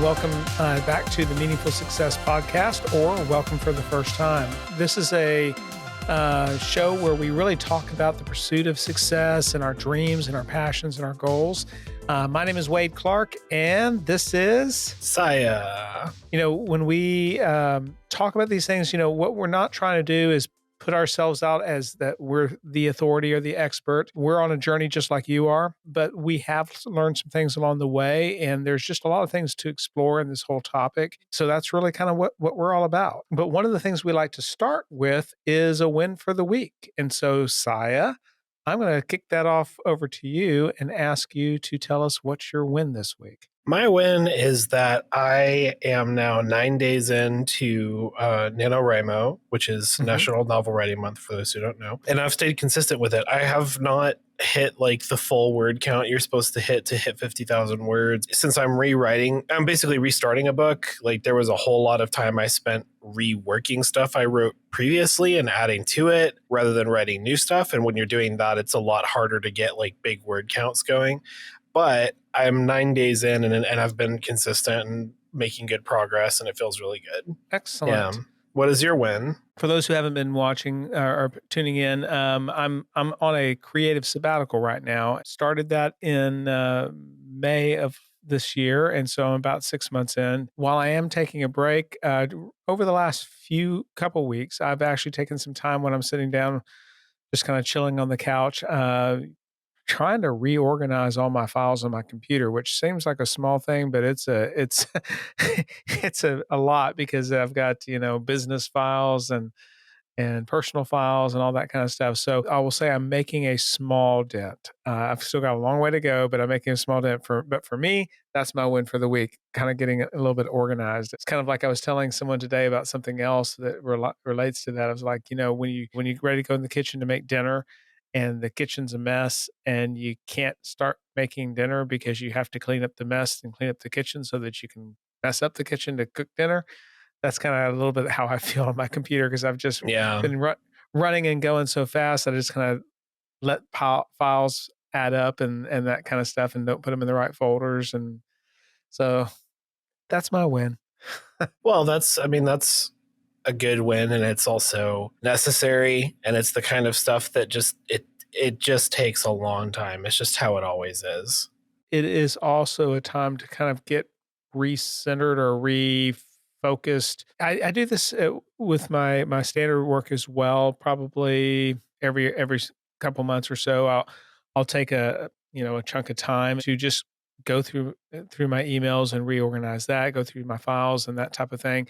welcome back to the Meaningful Success Podcast, or welcome for the first time. This is a show where we really talk about the pursuit of success and our dreams and our passions and our goals. My name is Wade Clark, and this is Siah. When we talk about these things, what we're not trying to do is put ourselves out as that we're the authority or the expert. We're on a journey just like you are, but we have learned some things along the way, and there's just a lot of things to explore in this whole topic. So that's really kind of what we're all about. But one of the things we like to start with is a win for the week. And so, Siah, I'm going to kick that off over to you and ask you to tell us what's your win this week. My win is that I am now 9 days into NaNoWriMo, which is National Novel Writing Month for those who don't know. And I've stayed consistent with it. I have not hit like the full word count you're supposed to hit 50,000 words. Since I'm basically restarting a book. Like there was a whole lot of time I spent reworking stuff I wrote previously and adding to it rather than writing new stuff. And when you're doing that, it's a lot harder to get like big word counts going. But I'm 9 days in and I've been consistent and making good progress, and it feels really good. Excellent. Yeah. What is your win? For those who haven't been watching or tuning in, I'm on a creative sabbatical right now. Started that in May of this year, and so I'm about 6 months in. While I am taking a break, over the last couple weeks, I've actually taken some time when I'm sitting down, just kind of chilling on the couch, trying to reorganize all my files on my computer, which seems like a small thing, but it's it's a lot, because I've got, business files and personal files and all that kind of stuff. So I will say I'm making a small dent. I've still got a long way to go, but I'm making a small dent. But for me, that's my win for the week, kind of getting a little bit organized. It's kind of like I was telling someone today about something else that relates to that. I was like, when you're ready to go in the kitchen to make dinner, and the kitchen's a mess, and you can't start making dinner because you have to clean up the mess and clean up the kitchen so that you can mess up the kitchen to cook dinner. That's kind of a little bit how I feel on my computer, because I've just been running and going so fast that I just kind of let files add up and that kind of stuff, and don't put them in the right folders. And so that's my win. Well, that's a good win, and it's also necessary, and it's the kind of stuff that it just takes a long time. It's just how it always is. It is also a time to kind of get recentered or refocused. I do this with my standard work as well. Probably every couple months or so, I'll take a chunk of time to just go through my emails and reorganize that, go through my files and that type of thing.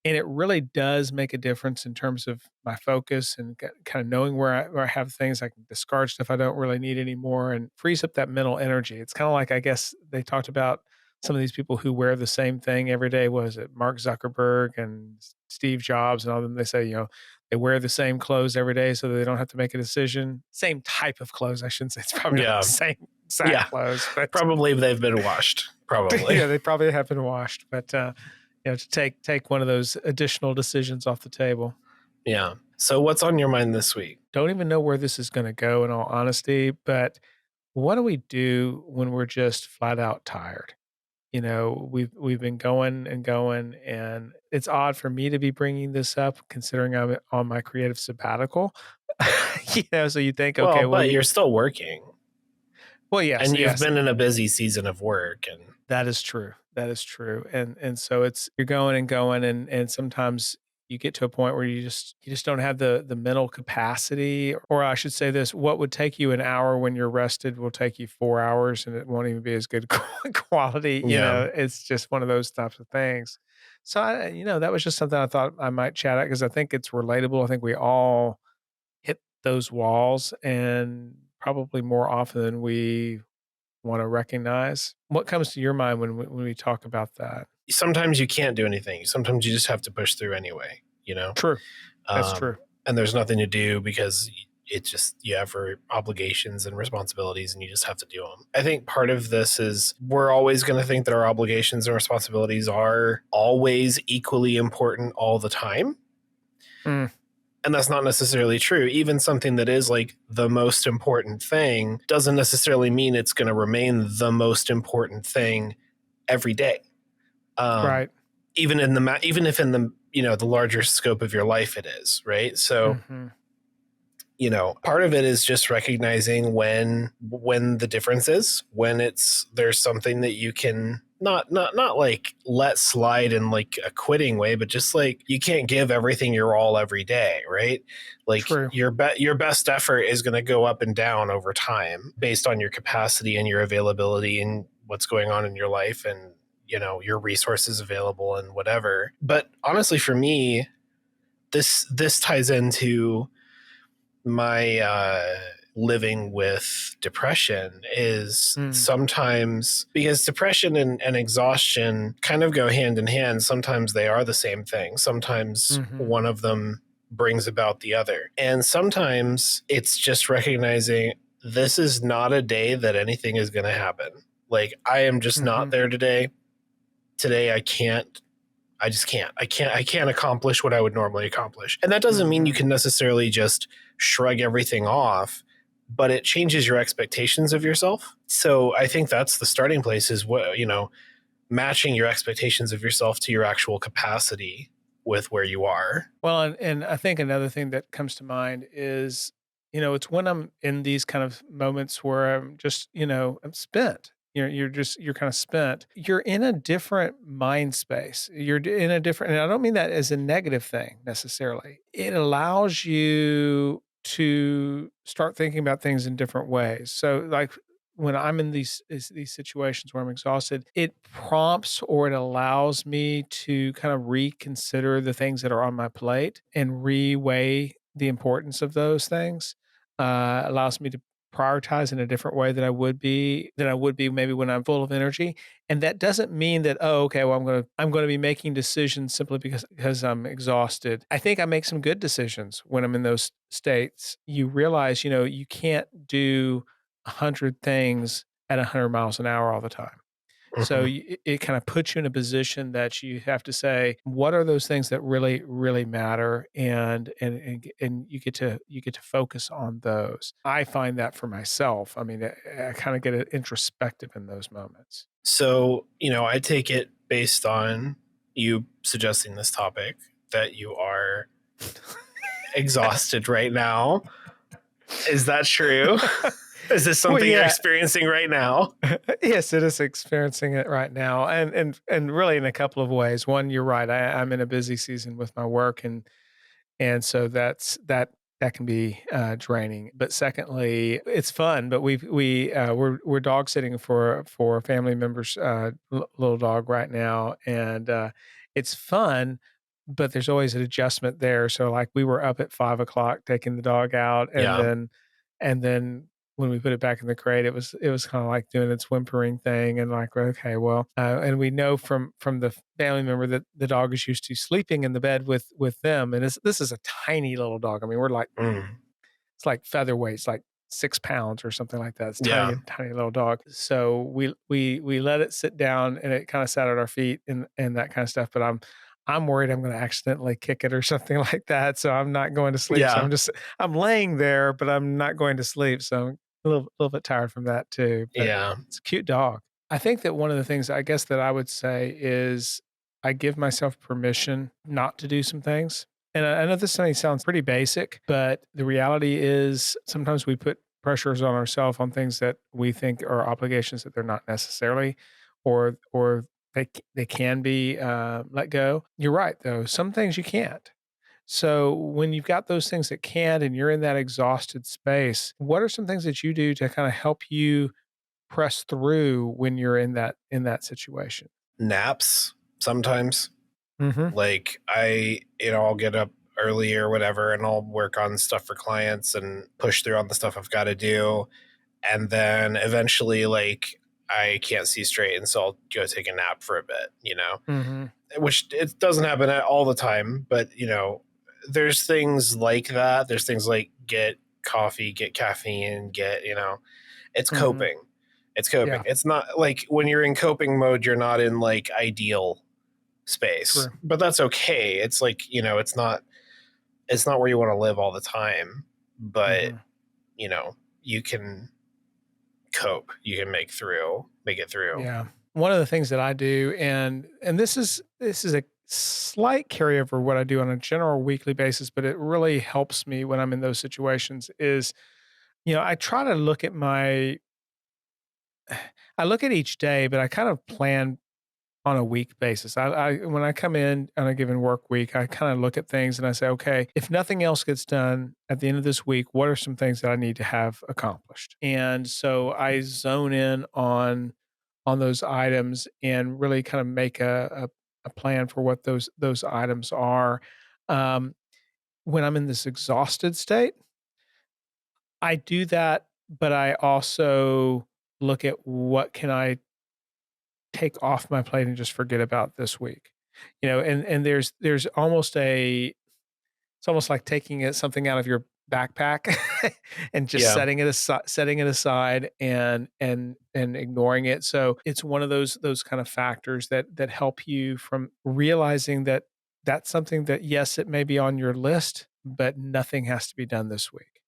And it really does make a difference in terms of my focus and kind of knowing where I have things. I can discard stuff I don't really need anymore, and frees up that mental energy. It's kind of like, I guess they talked about some of these people who wear the same thing every day. Was it Mark Zuckerberg and Steve Jobs and all of them? They say, they wear the same clothes every day so that they don't have to make a decision. Same type of clothes, I shouldn't say. It's probably not the same exact clothes. But probably they've been washed. Probably. Yeah, they probably have been washed. But to take one of those additional decisions off the table. Yeah. So what's on your mind this week? Don't even know where this is going to go, in all honesty, but what do we do when we're just flat out tired? We've been going and going, and it's odd for me to be bringing this up considering I'm on my creative sabbatical. So you think, okay, but you're still working. Well, yes. And you've been in a busy season of work. And that is true. That is true. And so you're going and going, and sometimes you get to a point where you just don't have the mental capacity, or I should say this, what would take you an hour when you're rested will take you 4 hours, and it won't even be as good quality. It's just one of those types of things. So that was just something I thought I might chat at, because I think it's relatable. I think we all hit those walls, and probably more often than we want to recognize. What comes to your mind when we talk about that? Sometimes you can't do anything. Sometimes you just have to push through anyway, True. That's true. And there's nothing to do because it's just, you have obligations and responsibilities, and you just have to do them. I think part of this is we're always going to think that our obligations and responsibilities are always equally important all the time. And that's not necessarily true. Even something that is like the most important thing doesn't necessarily mean it's going to remain the most important thing every day. Um, Right. even even if in the, the larger scope of your life it is, right? So, Mhm. part of it is just recognizing when the difference is, when there's something that you can not like let slide in like a quitting way, but just like you can't give everything your all every day, right? Like True. your best effort is going to go up and down over time based on your capacity and your availability and what's going on in your life, and your resources available and whatever. But honestly, for me, this ties into my living with depression. Is Mm. sometimes, because depression and exhaustion kind of go hand in hand, sometimes they are the same thing. Sometimes Mhm. one of them brings about the other. And sometimes it's just recognizing this is not a day that anything is going to happen. Like, I am just not Mhm. there today. Today, I can't. I just can't. I can't accomplish what I would normally accomplish. And that doesn't mean you Mhm. can necessarily just shrug everything off, but it changes your expectations of yourself. So I think that's the starting place, is matching your expectations of yourself to your actual capacity with where you are. Well, and I think another thing that comes to mind is, it's when I'm in these kind of moments where I'm just, I'm spent. You're kind of spent. You're in a different mind space. In a different, and I don't mean that as a negative thing necessarily. It allows you to start thinking about things in different ways. So, like when I'm in these situations where I'm exhausted, it prompts or it allows me to kind of reconsider the things that are on my plate and reweigh the importance of those things. Allows me to prioritize in a different way than I would be maybe when I'm full of energy. And that doesn't mean that, oh, okay, well, I'm gonna be making decisions simply because I'm exhausted. I think I make some good decisions when I'm in those states. You realize, you can't do 100 things at 100 miles an hour all the time. So Mhm. it kind of puts you in a position that you have to say, what are those things that really, really matter, and you get to focus on those. I find that for myself. I mean, I kind of get introspective in those moments. So, I take it, based on you suggesting this topic, that you are exhausted right now. Is that true? Is this Well, something you're yeah. experiencing right now? Yes, it is experiencing it right now, and really in a couple of ways. One, you're right. I'm in a busy season with my work, and so that can be draining. But secondly, it's fun. But we're dog sitting for a family member's little dog right now, and it's fun. But there's always an adjustment there. So like we were up at 5 o'clock taking the dog out, Yeah. and then when we put it back in the crate, it was kind of like doing its whimpering thing, and like, okay, well, and we know from the family member that the dog is used to sleeping in the bed with them, and this is a tiny little dog. I mean, we're like Mm. it's like featherweight, it's like 6 pounds or something like that. It's Yeah. tiny, tiny little dog. So we let it sit down, and it kind of sat at our feet and that kind of stuff. But I'm worried I'm going to accidentally kick it or something like that. So I'm not going to sleep. So Yeah. I'm laying there, but I'm not going to sleep. So I'm a little bit tired from that too. But Yeah. it's a cute dog. I think that one of the things I guess that I would say is I give myself permission not to do some things. And I know this may sound pretty basic, but the reality is sometimes we put pressures on ourselves on things that we think are obligations that they're not necessarily, or they can be let go. You're right, though. Some things you can't. So when you've got those things that can't, and you're in that exhausted space, what are some things that you do to kind of help you press through when you're in that situation? Naps sometimes. Mhm. Like, I'll get up early or whatever, and I'll work on stuff for clients and push through on the stuff I've got to do. And then eventually, like, I can't see straight, and so I'll go take a nap for a bit. Mhm. Which it doesn't happen all the time, but there's things like that. There's things like get coffee, get caffeine, it's Mhm. coping. It's coping. Yeah, It's not like, when you're in coping mode, you're not in like ideal space, true. but that's okay. It's like, it's not where you want to live all the time, but Mhm. you can cope. You can make it through. Yeah. One of the things that I do, and this is a slight carryover of what I do on a general weekly basis, but it really helps me when I'm in those situations is, I try to look at I look at each day, but I kind of plan on a week basis. I when I come in on a given work week, I kind of look at things and I say, okay, if nothing else gets done at the end of this week, what are some things that I need to have accomplished? And so I zone in on those items and really kind of make a plan for what those items are. Um, when I'm in this exhausted state, I do that, but I also look at what can I take off my plate and just forget about this week. And there's almost a it's almost like taking something out of your backpack and just Yeah. setting it aside and ignoring it. So it's one of those kind of factors that help you from realizing that that's something that, yes, it may be on your list, but nothing has to be done this week.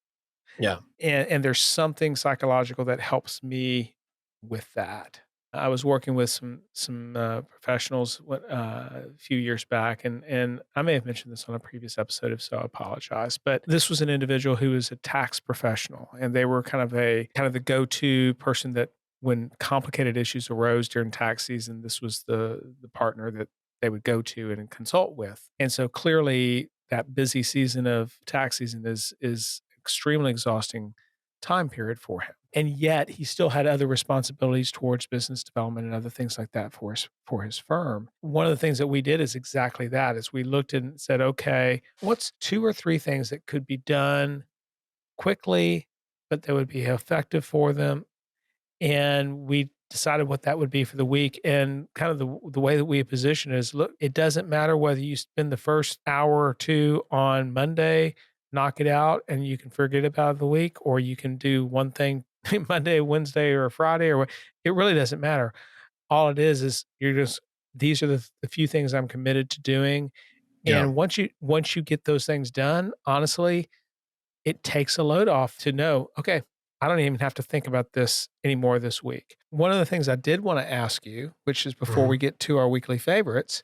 Yeah. And there's something psychological that helps me with that. I was working with some professionals a few years back, and I may have mentioned this on a previous episode, if so, I apologize. But this was an individual who was a tax professional, and they were kind of the go-to person that when complicated issues arose during tax season, this was the partner that they would go to and consult with. And so clearly, that busy season of tax season is extremely exhausting time period for him. And yet he still had other responsibilities towards business development and other things like that for his firm. One of the things that we did is exactly that is we looked and said, okay, what's two or three things that could be done quickly, but that would be effective for them, and we decided what that would be for the week. And kind of the way that we position it is, look, it doesn't matter whether you spend the first hour or two on Monday, knock it out, and you can forget about the week, or you can do one thing Monday, Wednesday, or Friday, or it really doesn't matter. All it is you're just these are the few things I'm committed to doing. Yeah. And once you get those things done, honestly, it takes a load off to know, okay, I don't even have to think about this anymore this week. One of the things I did want to ask you, which is before Mhm. we get to our weekly favorites,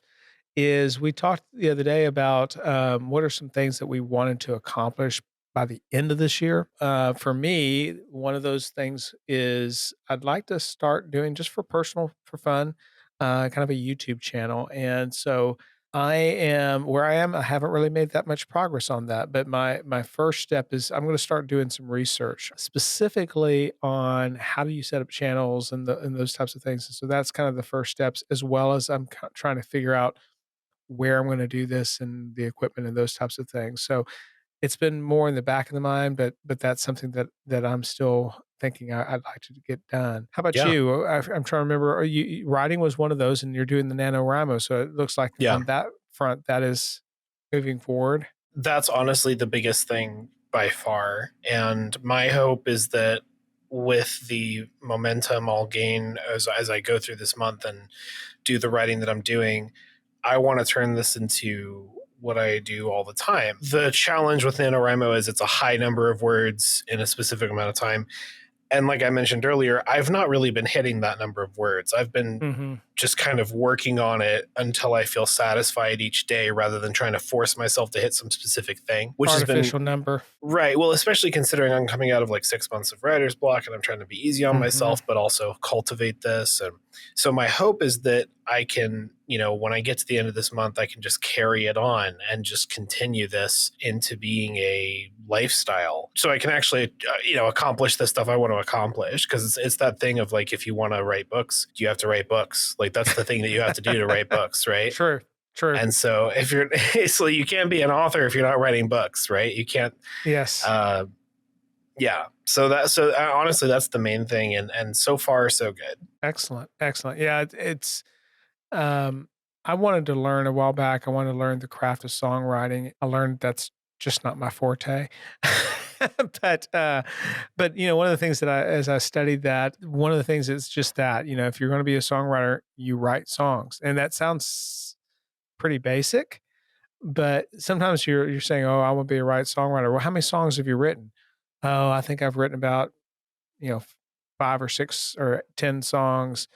is we talked the other day about what are some things that we wanted to accomplish by the end of this year. For me, one of those things is I'd like to start doing just for fun, kind of a YouTube channel. And so I am where I am. I haven't really made that much progress on that, but my first step is I'm going to start doing some research specifically on how do you set up channels and those types of things. And so that's kind of the first steps, as well as I'm trying to figure out where I'm gonna do this and the equipment and those types of things. So, it's been more in the back of the mind, but that's something that I'm still thinking I'd like to get done. How about Yeah. you? I'm trying to remember, are writing was one of those, and you're doing the NaNoWriMo, so it looks like Yeah. on that front, that is moving forward. That's honestly the biggest thing by far. And my hope is that with the momentum I'll gain as I go through this month and do the writing that I'm doing, I want to turn this into what I do all the time. The challenge with NaNoWriMo is it's a high number of words in a specific amount of time. And like I mentioned earlier, I've not really been hitting that number of words. I've been Mhm. just kind of working on it until I feel satisfied each day rather than trying to force myself to hit some specific thing, which has been Artificial number. right. Well, especially considering I'm coming out of like 6 months of writer's block and I'm trying to be easy on Mhm. myself, but also cultivate this. And so my hope is that I can, when I get to the end of this month, I can just carry it on and just continue this into being a lifestyle. So I can actually, accomplish the stuff I want to accomplish. Cause it's that thing of like, if you want to write books, you have to write books. Like that's the thing that you have to do to write books, right? True, true. And so if you're, so you can't be an author if you're not writing books, right? You can't, Yes. uh, yeah. Honestly, that's the main thing. And so far, so good. Excellent, excellent. Yeah, it's Um, I wanted to learn a while back. I wanted to learn the craft of songwriting. I learned that's just not my forte. but one of the things that as I studied that, one of the things is just that, if you're going to be a songwriter, you write songs. And that sounds pretty basic, but sometimes you're saying, "Oh, I want to be a right songwriter." Well, how many songs have you written? Oh, I think I've written about, you know, 5 or 6 or 10 songs.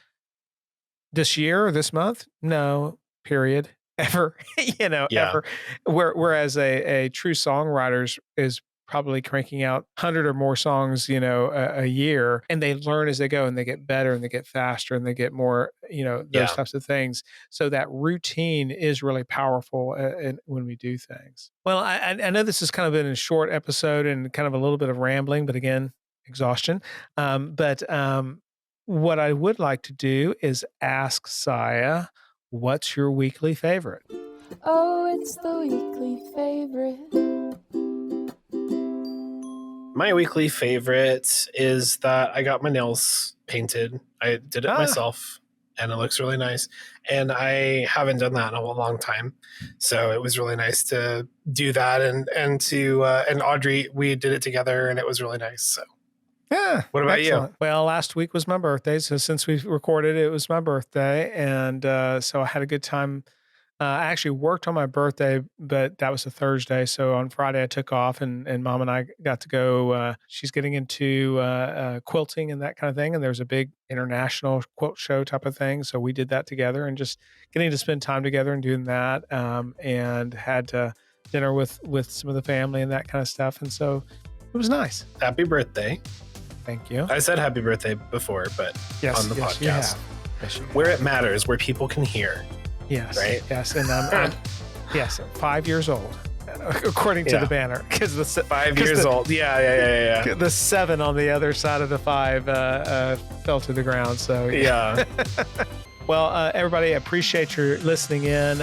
This year or this month? No, period. Ever, Yeah. ever. Whereas a true songwriter is probably cranking out 100 or more songs, a year, and they learn as they go and they get better and they get faster and they get more, those Yeah. types of things. So that routine is really powerful when we do things. Well, I know this has kind of been a short episode and kind of a little bit of rambling, but again, exhaustion. But what I would like to do is ask Siah, what's your weekly favorite? Oh, it's the weekly favorite. My weekly favorite is that I got my nails painted. I did it myself, and it looks really nice. And I haven't done that in a long time, so it was really nice to do that. And Audrey, we did it together, and it was really nice. So, Yeah. what about excellent. you? Well, last week was my birthday. So since we recorded, it was my birthday. And so I had a good time. I actually worked on my birthday, but that was a Thursday. So on Friday, I took off and mom and I got to go. She's getting into quilting and that kind of thing. And there's a big international quilt show type of thing. So we did that together and just getting to spend time together and doing that. And had dinner with some of the family and that kind of stuff. And so it was nice. Happy birthday. Thank you. I said happy birthday before, but on the podcast. You have. Yes, you have. Where it matters, where people can hear. Yes. Right? Yes. And I'm 5 years old, according to the banner. Because the 5 years old. Yeah. The 7 on the other side of the 5 fell to the ground. So Yeah. Well, everybody, appreciate your listening in.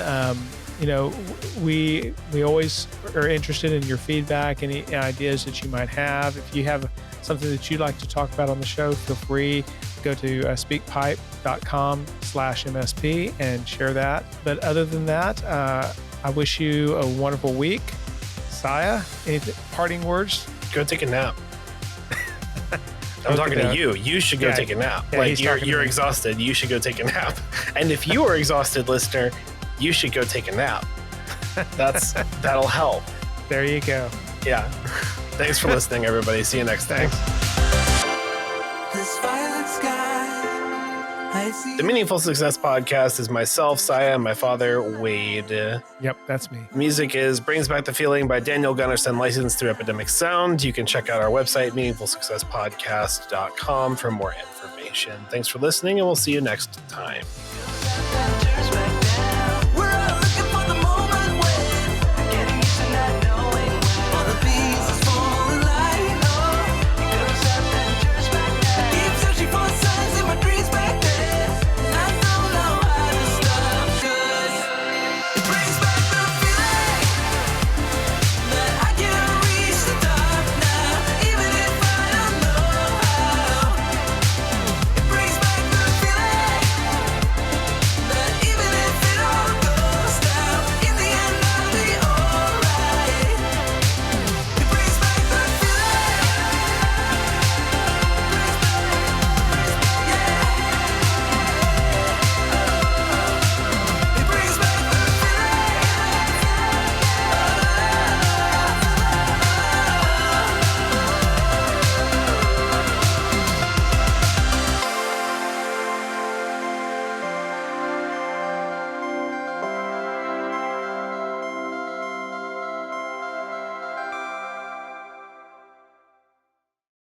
We always are interested in your feedback, any ideas that you might have. If you have something that you'd like to talk about on the show, feel free. Go to speakpipe.com/MSP and share that. But other than that, I wish you a wonderful week. Siah, any parting words? Go take a nap. I'm talking to you. You should go take a nap. Yeah, like you're exhausted. You should go take a nap. And if you are exhausted, listener, you should go take a nap. That'll help. There you go. Yeah. Thanks for listening, everybody. See you next time. The Meaningful Success Podcast is myself, Siah, and my father, Wade. Yep, that's me. Music is Brings Back the Feeling by Daniel Gunnarsson, licensed through Epidemic Sound. You can check out our website, meaningfulsuccesspodcast.com, for more information. Thanks for listening, and we'll see you next time.